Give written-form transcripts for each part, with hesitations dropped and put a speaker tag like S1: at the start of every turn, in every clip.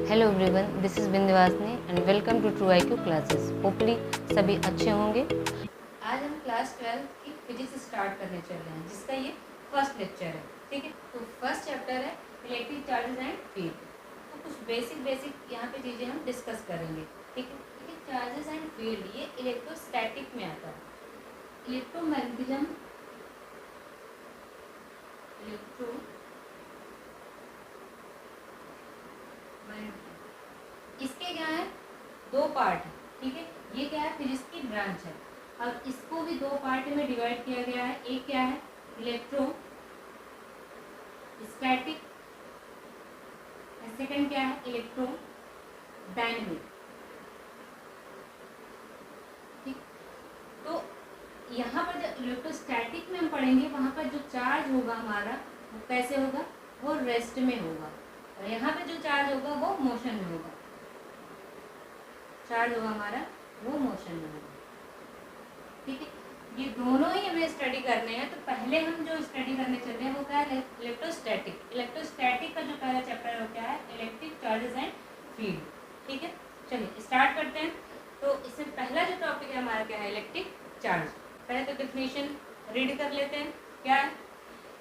S1: Hello everyone, this is Bindvasini and welcome to true IQ classes. Hopefully सभी अच्छे होंगे। आज हम क्लास 12 की फिजिक्स स्टार्ट करने चल रहे हैं, जिसका ये फर्स्ट लेक्चर है। ठीक है, तो फर्स्ट चैप्टर है इलेक्ट्रिक चार्जेस एंड फील्ड। तो कुछ बेसिक यहाँ पे चीज़ें हम डिस्कस करेंगे। ठीक है, चार्जेस एंड फील्ड ये इलेक्ट्रोस्टैटिक में आता है। इलेक्ट्रोमैग्नेटिज्म इसके क्या है, दो पार्ट है। ठीक है, ये क्या है, फिजिक्स की ब्रांच है। अब इसको भी दो पार्ट में डिवाइड किया गया है। एक क्या है, इलेक्ट्रो स्टैटिक, सेकंड क्या है, इलेक्ट्रो डायनेमिक। ठीक, तो यहाँ पर जब इलेक्ट्रोस्टैटिक में हम पढ़ेंगे, वहां पर जो चार्ज होगा हमारा वो कैसे होगा, वो रेस्ट में होगा, और यहाँ पे जो चार्ज होगा वो मोशन में होगा। चार्ज होगा हमारा वो मोशन में होगा। ठीक है, ये दोनों ही हमें स्टडी करने हैं। तो पहले हम जो स्टडी करने चल रहे हैं वो क्या है, इलेक्ट्रोस्टैटिक। इलेक्ट्रोस्टैटिक का जो पहला चैप्टर है वो क्या है, इलेक्ट्रिक चार्जेस एंड फील्ड। ठीक है, चलिए स्टार्ट करते हैं। तो इसमें पहला जो टॉपिक है हमारा क्या है, इलेक्ट्रिक चार्ज। पहले तो डेफिनेशन रीड कर लेते हैं। क्या है,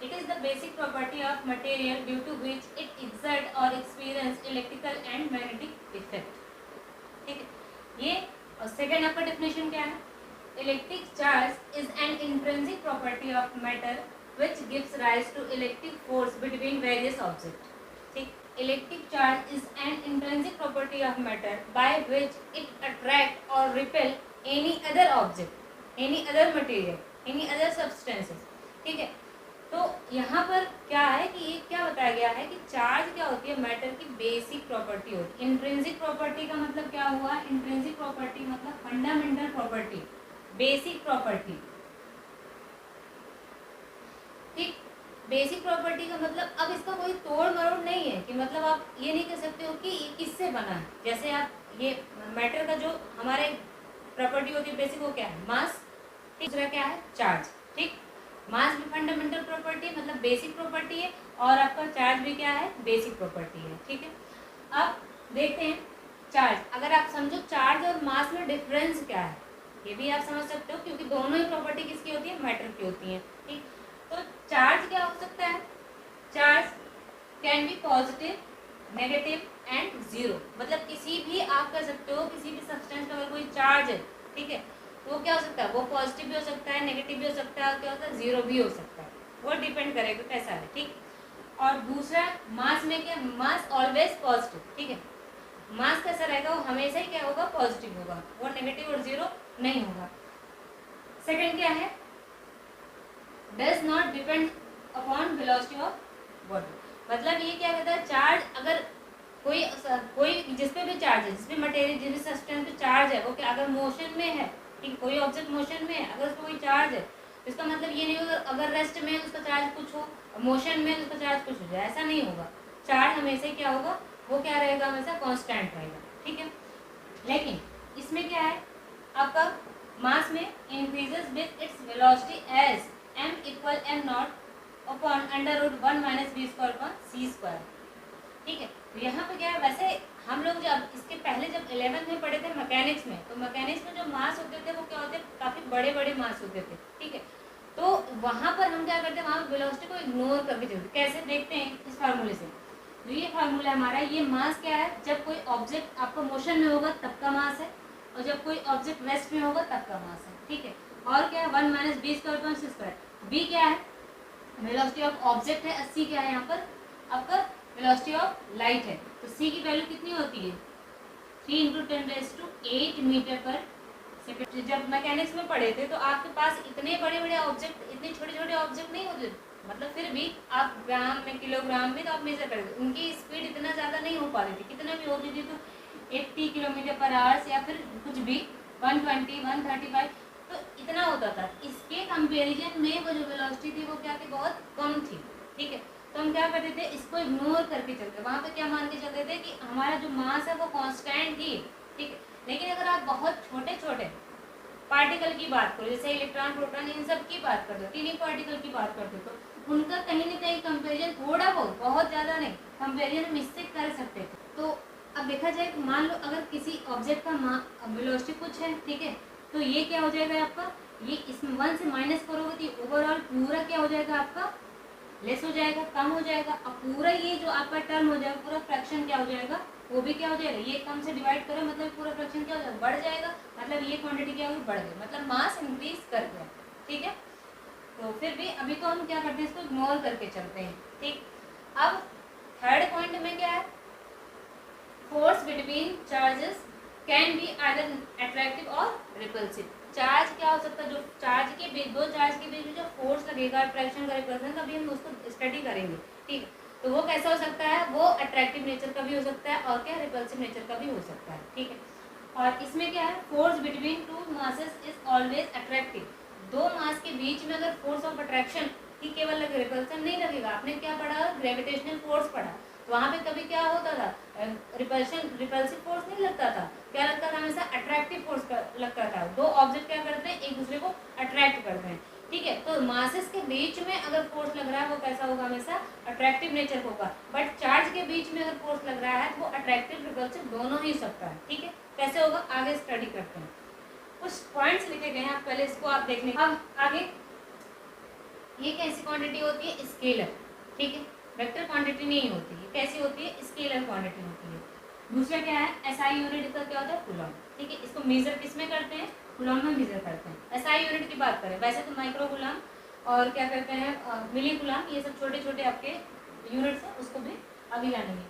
S1: it is the basic property of material due to which it exert और experience electrical and magnetic effect. ठीक है, ये और सेकेंड आपका डेफिनेशन क्या है, electric charge is an intrinsic property of matter which gives rise to electric force between various object. ठीक, electric charge is an intrinsic property of matter by which it attract और repel any other object, any other material, any other substances. ठीक है, तो यहाँ पर क्या है कि ये क्या बताया गया है कि चार्ज क्या होती है, मैटर की बेसिक प्रॉपर्टी होती है। इंट्रिंसिक प्रॉपर्टी का मतलब क्या हुआ, इंट्रिंसिक प्रॉपर्टी मतलब फंडामेंटल प्रॉपर्टी, बेसिक प्रॉपर्टी। ठीक, बेसिक प्रॉपर्टी का मतलब अब इसका कोई तोड़ मरोड़ नहीं है कि मतलब आप ये नहीं कह सकते हो कि ये किससे बना है। जैसे आप ये मैटर का जो हमारे प्रॉपर्टी होती है बेसिक, वो क्या है, मास। दूसरा क्या है, चार्ज। ठीक, मास भी फंडामेंटल प्रॉपर्टी मतलब बेसिक प्रॉपर्टी है, और आपका चार्ज भी क्या है, बेसिक प्रॉपर्टी है। ठीक है, अब देखते हैं चार्ज। अगर आप समझो चार्ज और मास में डिफरेंस क्या है, ये भी आप समझ सकते हो, क्योंकि दोनों ही प्रॉपर्टी किसकी होती है, मैटर की होती है। ठीक, तो चार्ज क्या हो सकता है, charge can be positive, negative and zero. मतलब किसी भी आप कर सकते हो, किसी भी सब्सटेंस का अगर कोई चार्ज है, ठीक है, तो क्या हो सकता है, वो पॉजिटिव भी हो सकता है, नेगेटिव भी हो सकता है, और क्या होता है, जीरो भी हो सकता है। वो डिपेंड करेगा कैसा है। ठीक, और दूसरा मास में क्या, मास ऑलवेज पॉजिटिव। ठीक है, मास कैसा रहेगा, वो हमेशा ही क्या होगा, पॉजिटिव होगा, वो नेगेटिव और जीरो नहीं होगा। सेकंड क्या है, does not depend upon velocity of body. मतलब ये क्या कहता है, चार्ज अगर कोई जिस पे भी चार्ज है, जिस पे मटेरियल, जिस भी सब्सटेंस पे चार्ज है, वो क्या अगर मोशन में है, ठीक, कोई ऑब्जेक्ट मोशन में है, अगर उसको कोई चार्ज है, तो इसका मतलब ये नहीं होगा अगर रेस्ट में है उसका चार्ज कुछ हो, मोशन में उसका चार्ज कुछ हो जाए, ऐसा नहीं होगा। चार्ज हमेशा क्या होगा, वो क्या रहेगा, हमेशा कांस्टेंट रहेगा। ठीक है, लेकिन इसमें क्या है, आपका मास में increases with its velocity as m equal m not upon under root 1 minus v square upon c square. ठीक है, तो यहाँ पे क्या है, वैसे हम लोग जब इसके पहले जब 11th में पढ़े थे मैकेनिक्स में, तो मैकेनिक्स में जो मास होते थे वो क्या होते, काफी बड़े बड़े मास होते थे। ठीक है, तो वहां पर हम क्या करते हैं, वहां वेलोसिटी को इग्नोर करके चलते। कैसे देखते हैं, इस फार्मूले से। तो ये फार्मूला हमारा, ये मास क्या है, जब कोई ऑब्जेक्ट आपका मोशन में होगा तब का मास है, और जब कोई ऑब्जेक्ट रेस्ट में होगा तब का मास है। ठीक है, और क्या है, 1 माइनस बी स्क्वायर अपॉन सी स्क्वायर। बी क्या है, वेलोसिटी ऑफ ऑब्जेक्ट है, 80 क्या है यहाँ पर आपका वेलोसिटी ऑफ लाइट है। तो c की वैल्यू कितनी होती है, 3 × 10⁸ मीटर पर सेकेंड। जब मैकेनिक्स में पढ़े थे तो आपके पास इतने बड़े बड़े ऑब्जेक्ट, इतने छोटे छोटे ऑब्जेक्ट नहीं होते, मतलब फिर भी आप ग्राम में, किलोग्राम में तो आप मेजर करते, उनकी स्पीड इतना ज़्यादा नहीं हो पा रही थी। कितना भी होती थी तो 80 किलोमीटर पर आवर्स या फिर कुछ भी 120, 135, तो इतना होता था। इसके कंपेरिजन में वो जो वेलोसिटी थी वो क्या थी, बहुत कम थी। ठीक है, तो हम क्या करते थे, इसको इग्नोर करके चलते। वहाँ पे क्या मान के चलते थे कि हमारा जो मास है वो कांस्टेंट ही। ठीक है, लेकिन अगर आप बहुत छोटे छोटे पार्टिकल की बात करो, जैसे इलेक्ट्रॉन, प्रोटॉन, इन सब की बात करते हो, तीन पार्टिकल की बात करते हो, तो उनका कहीं ना कहीं कंपेरिजन थोड़ा बहुत, ज़्यादा नहीं, कंपेरिजन हम इससे कर सकते थे। तो देखा जाए, मान लो अगर किसी ऑब्जेक्ट का वेलोसिटी कुछ है, ठीक है, तो ये क्या हो जाएगा आपका, ये इसमें 1 से माइनस करोगे तो ओवरऑल पूरा क्या हो जाएगा आपका, लेस हो जाएगा, कम हो जाएगा। अब पूरा ये जो आपका टर्म हो जाएगा, पूरा फ्रैक्शन क्या हो जाएगा, वो भी क्या हो जाएगा, ये कम से डिवाइड करो मतलब पूरा फ्रैक्शन क्या हो जाएगा, बढ़ जाएगा। मतलब ये क्वांटिटी क्या होगी, बढ़ गई, मतलब मास इंक्रीज कर गया, ठीक है। तो फिर भी अभी तो हम क्या करते हैं, इसको इग्नोर करके चलते हैं, ठीक। अब थर्ड पॉइंट में क्या है, force between charges can be either attractive और रिपल्सिव। चार्ज क्या हो सकता है, जो चार्ज के बीच, दो चार्ज के बीच में जो फोर्स लगेगा, अट्रैक्शन का रिपल्सन का, भी हम उसको स्टडी करेंगे, ठीक। तो वो कैसा हो सकता है, वो अट्रैक्टिव नेचर का भी हो सकता है और क्या रिपल्सिव नेचर का भी हो सकता है, ठीक है। और इसमें क्या है, force between two masses is always attractive. दो मास के बीच में अगर फोर्स ऑफ अट्रैक्शन ही केवल लगे, रिपल्सन नहीं लगेगा। आपने क्या पढ़ा, ग्रेविटेशनल फोर्स पढ़ा, तो वहाँ पे कभी क्या होता था, रिपल्सिव फोर्स नहीं लगता था, क्या लगता था, हमेशा अट्रैक्टिव फोर्स लगता था। दो ऑब्जेक्ट क्या करते हैं, एक दूसरे को अट्रैक्ट करते हैं, ठीक है। तो मासेस के बीच में अगर फोर्स लग रहा है वो कैसा होगा, हमेशा अट्रैक्टिव नेचर होगा। बट चार्ज के बीच में अगर फोर्स लग रहा है तो वो अट्रैक्टिव रिपल्सिव दोनों ही सकता है, ठीक है। कैसे होगा, आगे स्टडी करते हैं। कुछ पॉइंट्स लिखे गए हैं, आप पहले इसको आप देख लें। अब आगे ये कैसी क्वांटिटी होती है, स्केलर, ठीक है, वेक्टर क्वांटिटी नहीं होती है। कैसी होती है, स्केलर क्वांटिटी होती है। दूसरा क्या है, एसआई यूनिट, इसका क्या होता है, कूलॉम, ठीक है। इसको मेजर किस में करते हैं, कूलॉम में मेजर करते हैं। एसआई यूनिट की बात करें, वैसे तो माइक्रो कूलॉम और क्या कहते हैं मिली कूलॉम, ये सब छोटे छोटे आपके यूनिट्स हैं, उसको भी अभी लानेंगे।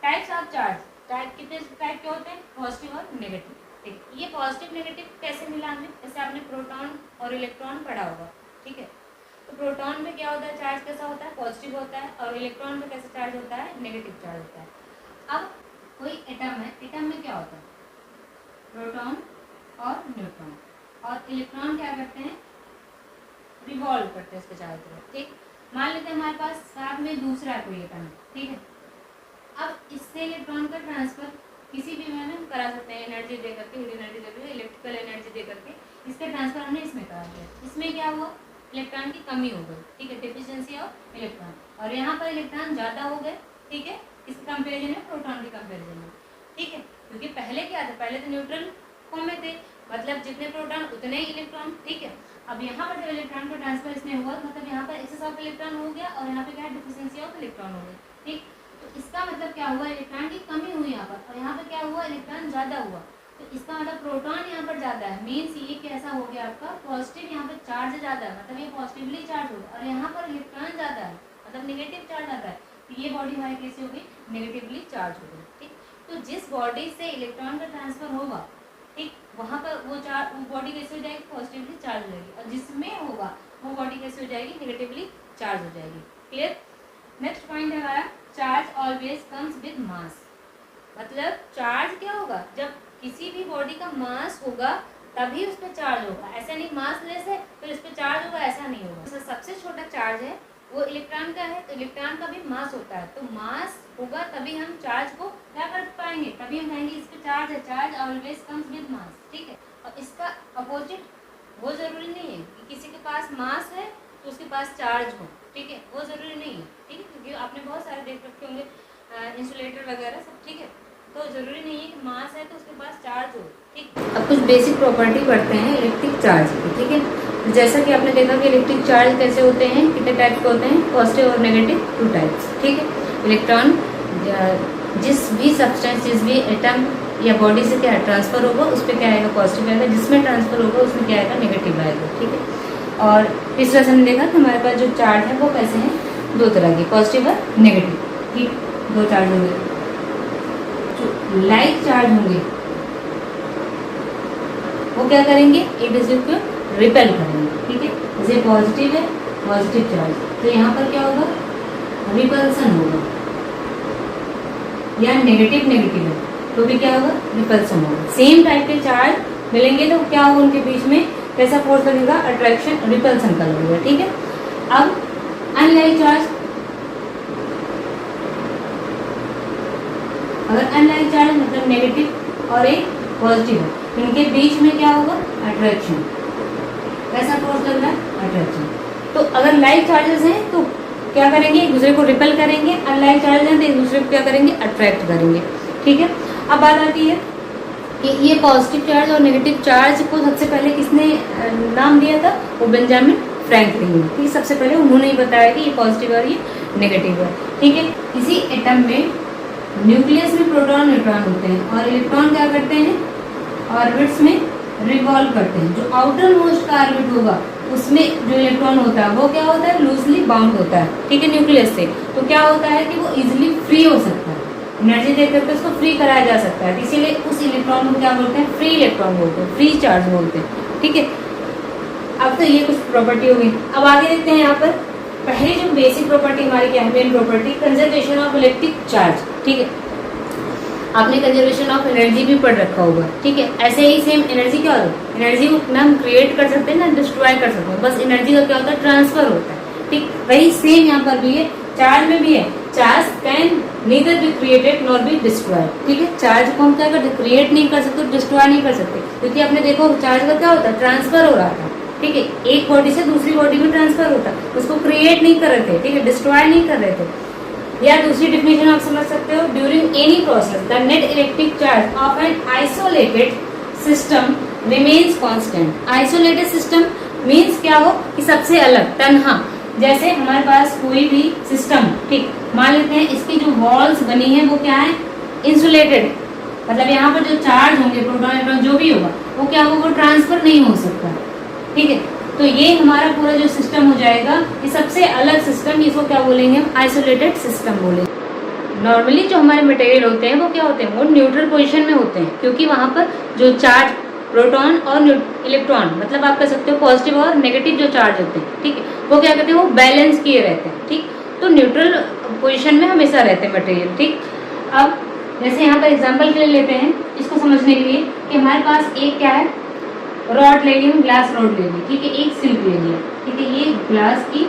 S1: टाइप्स ऑफ चार्ज, टाइप कितने टाइप के होते हैं, पॉजिटिव और नेगेटिव, ठीक। ये पॉजिटिव नेगेटिव कैसे मिला हमें, जैसे आपने प्रोटॉन और इलेक्ट्रॉन पढ़ा होगा, ठीक है। तो प्रोटॉन में क्या होता है, चार्ज कैसा होता है, पॉजिटिव होता है, और इलेक्ट्रॉन में कैसा चार्ज होता है, नेगेटिव चार्ज होता है। अब कोई एटम है, एटम में क्या होता है, प्रोटॉन और न्यूट्रॉन, और इलेक्ट्रॉन क्या करते हैं, रिवॉल्व करते हैं इसके चारों तरफ, ठीक। मान लेते हैं हमारे पास साथ में दूसरा कोई एटम है, ठीक है। अब इससे इलेक्ट्रॉन का ट्रांसफर किसी भी में हम करा सकते हैं, एनर्जी दे करके, एनर्जी दे करके, इलेक्ट्रिकल एनर्जी दे करके इसका ट्रांसफर हमने इसमें करा दिया। इसमें क्या हुआ, इलेक्ट्रॉन की कमी हो गई, ठीक है, डिफिशियंसी ऑफ इलेक्ट्रॉन, और यहाँ पर इलेक्ट्रॉन ज़्यादा हो गए, ठीक है, इस कंपेरिजन में, प्रोटॉन के कंपेरिजन में, ठीक है। क्योंकि पहले क्या था, पहले तो न्यूट्रल फॉर्म में थे, मतलब जितने प्रोटॉन उतने ही इलेक्ट्रॉन, ठीक है। अब यहाँ पर जब इलेक्ट्रॉन का ट्रांसफर इसमें हुआ, मतलब यहाँ पर एक्सेस ऑफ इलेक्ट्रॉन हो गया, और यहाँ पे क्या है, डिफिशियंसी ऑफ इलेक्ट्रॉन हो गई, ठीक। तो इसका मतलब क्या हुआ, इलेक्ट्रॉन की कमी हुई यहाँ पर, और यहाँ पर क्या हुआ, इलेक्ट्रॉन ज़्यादा हुआ। तो इसका मतलब प्रोटॉन यहाँ पर ज़्यादा है, मीन्स ये कैसा हो गया आपका, पॉजिटिव यहाँ पर चार्ज ज़्यादा है, मतलब ये पॉजिटिवली चार्ज होगा, और यहाँ पर इलेक्ट्रॉन ज़्यादा है, मतलब नेगेटिव चार्ज आता है। तो ये बॉडी हमारी कैसी हो गई, नेगेटिवली चार्ज हो गई, ठीक। तो जिस बॉडी से इलेक्ट्रॉन का ट्रांसफर होगा, ठीक, वहाँ पर वो बॉडी कैसे हो जाएगी, पॉजिटिवली चार्ज हो जाएगी, और जिसमें होगा वो बॉडी कैसे हो जाएगी, नेगेटिवली चार्ज हो जाएगी, क्लियर। नेक्स्ट पॉइंट है हमारा, charge always comes with mass. मतलब चार्ज क्या होगा, जब किसी भी बॉडी का मास होगा तभी उस पर चार्ज होगा, ऐसा नहीं मास लेस है फिर उस पर चार्ज होगा, ऐसा नहीं होगा। तो सबसे छोटा चार्ज है वो इलेक्ट्रॉन का है, तो इलेक्ट्रॉन का भी मास होता है, तो मास होगा तभी हम चार्ज को क्या कर पाएंगे, तभी हम कहेंगे इस पर चार्ज है, charge always comes with mass, ठीक है। और इसका अपोजिट वो जरूरी नहीं है कि किसी के पास मास है तो उसके पास चार्ज हो, ठीक है, वो जरूरी नहीं है, ठीक है, क्योंकि आपने बहुत सारे देख रखे होंगे इंसुलेटर वगैरह सब, ठीक है। तो जरूरी नहीं है कि मास है तो उसके पास चार्ज हो, ठीक। अब कुछ बेसिक प्रॉपर्टी पढ़ते हैं इलेक्ट्रिक चार्ज की, ठीक है। जैसा कि आपने देखा कि इलेक्ट्रिक चार्ज कैसे होते हैं, कितने टाइप के होते हैं, पॉजिटिव और नेगेटिव, 2 टाइप्स, ठीक है। इलेक्ट्रॉन जिस भी सब्सटेंस, जिस भी एटम या बॉडी से क्या ट्रांसफर होगा उस पर क्या आएगा, पॉजिटिव आएगा, जिसमें ट्रांसफर होगा उसमें क्या आएगा, नेगेटिव आएगा, ठीक है। और तीसरा हमने देखा कि हमारे पास जो चार्ज है वो कैसे हैं, 2 तरह के, पॉजिटिव और नेगेटिव, ठीक, 2 चार्ज होंगे। लाइक चार्ज होंगे वो क्या करेंगे, एक दूसरे को रिपेल करेंगे, ठीक है। जैसे पॉजिटिव है, पॉजिटिव चार्ज, तो यहाँ पर क्या होगा, रिपल्सन होगा, या नेगेटिव नेगेटिव है तो भी क्या होगा, रिपल्सन होगा। सेम टाइप के चार्ज मिलेंगे तो क्या होगा, उनके बीच में कैसा फोर्स लगेगा, अट्रैक्शन, रिपल्सन का लगेगा, ठीक है। अब अनलाइक चार्ज, अगर अनलाइक चार्ज मतलब नेगेटिव और एक पॉजिटिव है, इनके बीच में क्या होगा, अट्रैक्शन, कैसा फोर्स लग रहा है, अट्रैक्शन। तो अगर लाइक चार्जेस हैं तो क्या करेंगे, एक दूसरे को रिपेल करेंगे, अनलाइक चार्जेस हैं तो एक दूसरे को क्या करेंगे, अट्रैक्ट करेंगे, ठीक है। अब बात आती है कि ये पॉजिटिव चार्ज और नेगेटिव चार्ज को सबसे पहले किसने नाम दिया था, वो बेंजामिन फ्रैंकलिन ने। ठीक, सबसे पहले उन्होंने ही बताया कि ये पॉजिटिव और ये नेगेटिव है। ठीक है, इसी एटम में न्यूक्लियस में प्रोटॉन न्यूट्रॉन होते हैं और इलेक्ट्रॉन क्या करते हैं, ऑर्बिट्स में रिवॉल्व करते हैं। जो आउटर मोस्ट का ऑर्बिट होगा उसमें जो इलेक्ट्रॉन होता है वो क्या होता है, लूजली बाउंड होता है। ठीक है, न्यूक्लियस से। तो क्या होता है कि वो इजिली फ्री हो सकता है, एनर्जी देकर के उसको फ्री कराया जा सकता है। इसीलिए उस इलेक्ट्रॉन को क्या बोलते हैं, फ्री इलेक्ट्रॉन बोलते हैं, फ्री चार्ज बोलते हैं। ठीक है, अब तो ये कुछ प्रॉपर्टी हो गई। अब आगे देखते हैं यहाँ पर पहली जो बेसिक प्रॉपर्टी हमारी क्या है, main property, conservation of electric charge. ठीक है, आपने कंजर्वेशन ऑफ एनर्जी भी पढ़ रखा होगा। ठीक है, ऐसे ही सेम एनर्जी क्या होता है, एनर्जी को ना हम क्रिएट कर सकते हैं ना डिस्ट्रॉय कर सकते हैं, बस एनर्जी का क्या होता है, ट्रांसफर होता है। ठीक, वही सेम यहाँ पर भी है, चार्ज में भी है। Charge can neither be created nor be destroyed. ठीक है, चार्ज को हम क्या करते, क्रिएट नहीं कर सकते, डिस्ट्रॉय नहीं कर सकते, क्योंकि आपने देखो चार्ज का क्या होता है, ट्रांसफर हो रहा था। ठीक है, एक बॉडी से दूसरी बॉडी में ट्रांसफर होता है, उसको क्रिएट नहीं कर रहे थे। ठीक है, डिस्ट्रॉय नहीं कर रहे थे। या दूसरी डिफिनेशन आप समझ सकते हो, during any process the net electric charge of an isolated system remains constant. Isolated system means क्या हो कि सबसे अलग, तन्हा। जैसे हमारे पास कोई भी सिस्टम, ठीक, मान लेते हैं इसकी जो वॉल्स बनी है वो क्या है, इंसुलेटेड, मतलब यहाँ पर जो चार्ज होंगे प्रोटॉन इलेक्ट्रॉन जो भी होगा वो क्या होगा, वो ट्रांसफर नहीं हो सकता। ठीक है, तो ये हमारा पूरा जो सिस्टम हो जाएगा, ये सबसे अलग सिस्टम, इसको क्या बोलेंगे हम, आइसोलेटेड सिस्टम बोलेंगे। नॉर्मली जो हमारे मटेरियल होते हैं वो क्या होते हैं, वो न्यूट्रल पोजीशन में होते हैं, क्योंकि वहां पर जो चार्ज प्रोटॉन और इलेक्ट्रॉन, मतलब आप कह सकते हो पॉजिटिव और नेगेटिव जो चार्ज होते हैं, ठीक है, वो क्या कहते हैं, वो बैलेंस किए रहते हैं। ठीक, तो न्यूट्रल पोजीशन में हमेशा रहते हैं मटेरियल। ठीक, अब जैसे यहाँ पर एग्जांपल के लिए लेते हैं इसको समझने के लिए कि हमारे पास एक क्या है, रॉड ले ली, हम ग्लास रॉड ले ली। ठीक है, एक सिल्क ले लिया। ठीक है, ये ग्लास की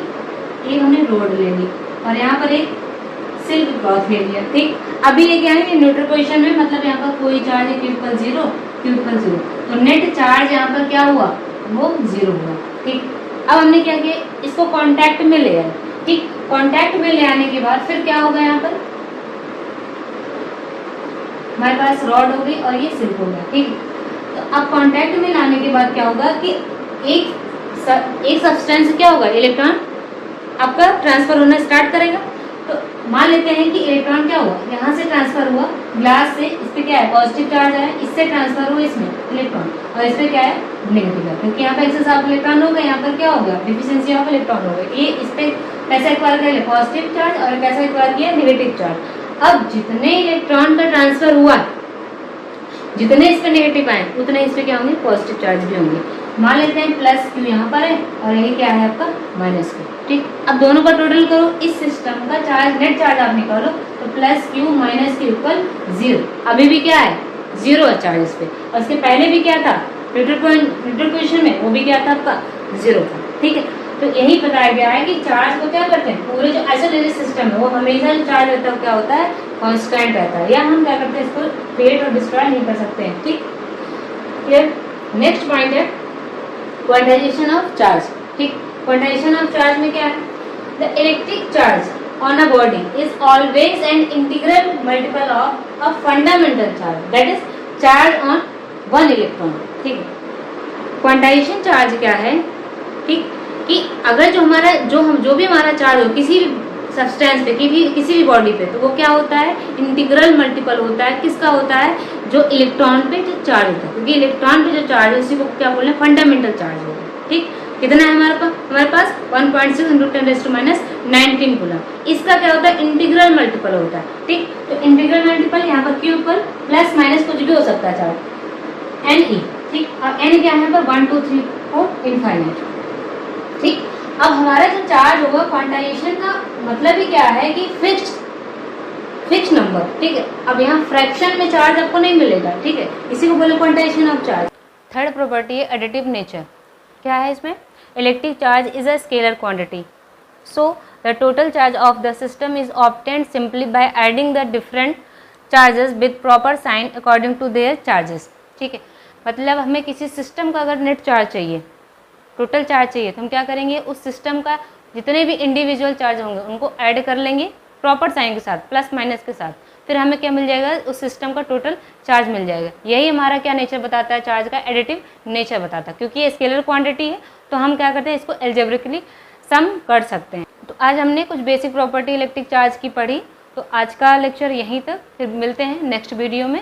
S1: एक हमने रॉड ले ली और यहाँ पर एक सिल्क क्लॉथ ले लिया। ठीक, अभी ये क्या है, ये न्यूट्रल पोजीशन में, मतलब यहाँ पर कोई चार्ज है, Q = 0, Q = 0, तो नेट चार्ज यहाँ पर क्या हुआ, वो 0 हुआ। ठीक, अब हमने क्या किया, इसको कांटेक्ट में ले आए। ठीक, कांटेक्ट में ले आने के बाद फिर क्या होगा, यहाँ पर हमारे पास रॉड हो गई और ये सिल्क हो गया। ठीक, तो अब कांटेक्ट में लाने के बाद क्या होगा कि एक सब्सटेंस क्या होगा, इलेक्ट्रॉन आपका ट्रांसफर होना स्टार्ट करेगा। तो मान लेते हैं कि इलेक्ट्रॉन क्या हुआ, यहाँ से ट्रांसफर हुआ ग्लास से, इस पे क्या है, पॉजिटिव चार्ज है, इससे ट्रांसफर हुआ इसमें इलेक्ट्रॉन, और इस पे क्या है, नेगेटिव है, क्योंकि यहाँ पे एक्सेस ऑफ इलेक्ट्रॉन होगा, यहाँ पर क्या होगा, डिफिशिएंसी ऑफ इलेक्ट्रॉन होगा। ये इस पे कैसे एक्वायर कर लिया, पॉजिटिव चार्ज, और कैसे एक्वायर किया, नेगेटिव चार्ज। अब जितने इलेक्ट्रॉन का ट्रांसफर हुआ, जितने इस पे नेगेटिव आए उतने इस पे क्या होंगे, पॉजिटिव चार्ज भी होंगे। मान लेते हैं +Q यहाँ पर है और ये क्या है आपका -Q। ठीक, अब दोनों का टोटल करो, इस सिस्टम का चार्ज, नेट चार्ज आप निकालो, तो +Q - Q = 0। अभी भी क्या है, 0 है चार्ज इस पे, और इसके पहले भी क्या था, न्यूट्रल पोजीशन में, वो भी क्या था आपका, 0 था। ठीक है, तो यही बताया गया है कि चार्ज को क्या करते हैं, पूरे जो आइसोलेटेड सिस्टम है वो हमेशा जो चार्ज रहता है क्या होता है, कांस्टेंट रहता है, या हम क्या करते हैं, इसको क्रिएट और डिस्ट्रॉय नहीं कर सकते हैं। ठीक, क्लियर। नेक्स्ट पॉइंट है क्वांटाइजेशन ऑफ चार्ज। ठीक, क्वांटाइजेशन ऑफ चार्ज में क्या है, the electric charge on a body is always an integral multiple of a fundamental charge, that is charge on 1 electron. ठीक है, क्वांटाइजेशन चार्ज क्या है, ठीक, कि अगर जो भी हमारा चार्ज हो किसी भी सब्सटेंस पे, किसी भी बॉडी पे, तो वो क्या होता है, इंटीग्रल मल्टीपल होता है, किसका होता है, जो इलेक्ट्रॉन पे जो चार्ज होता है, क्योंकि इलेक्ट्रॉन पे जो चार्ज है उसी को क्या बोल रहे हैं, फंडामेंटल चार्ज होता है। ठीक, कितना है हमारे पास 1.6 × 10⁻19 कूलम। इसका क्या होता है, इंटीग्रल मल्टीपल होता है। ठीक, तो इंटीग्रल मल्टीपल यहाँ पर Q पर प्लस माइनस कुछ भी हो सकता है चार्ज, Ne। ठीक, और N क्या है पर 1 2 3 4 इनफाइनाइट। ठीक, अब हमारा जो चार्ज होगा, क्वांटाइजेशन का मतलब ही क्या है कि फिक्स नंबर। ठीक है, अब यहाँ फ्रैक्शन में चार्ज आपको नहीं मिलेगा। ठीक है, इसी को बोले quantization of charge. Third property है एडिटिव नेचर। क्या है इसमें, electric charge is a scalar quantity, so the total charge of the system is obtained simply by adding the different charges with proper sign according to their charges. ठीक है, मतलब हमें किसी system का अगर नेट चार्ज चाहिए, total charge चाहिए, तो हम क्या करेंगे, उस सिस्टम का जितने भी इंडिविजुअल चार्ज होंगे उनको ऐड कर लेंगे प्रॉपर साइन के साथ, प्लस माइनस के साथ,
S2: फिर हमें क्या मिल जाएगा, उस सिस्टम का टोटल चार्ज मिल जाएगा। यही हमारा क्या नेचर बताता है, चार्ज का एडिटिव नेचर बताता है। क्योंकि ये स्केलर क्वांटिटी है तो हम क्या करते हैं, इसको एल्जेब्रिकली सम कर सकते हैं। तो आज हमने कुछ बेसिक प्रॉपर्टी इलेक्ट्रिक चार्ज की पढ़ी। तो आज का लेक्चर यहीं तक, फिर मिलते हैं नेक्स्ट वीडियो में।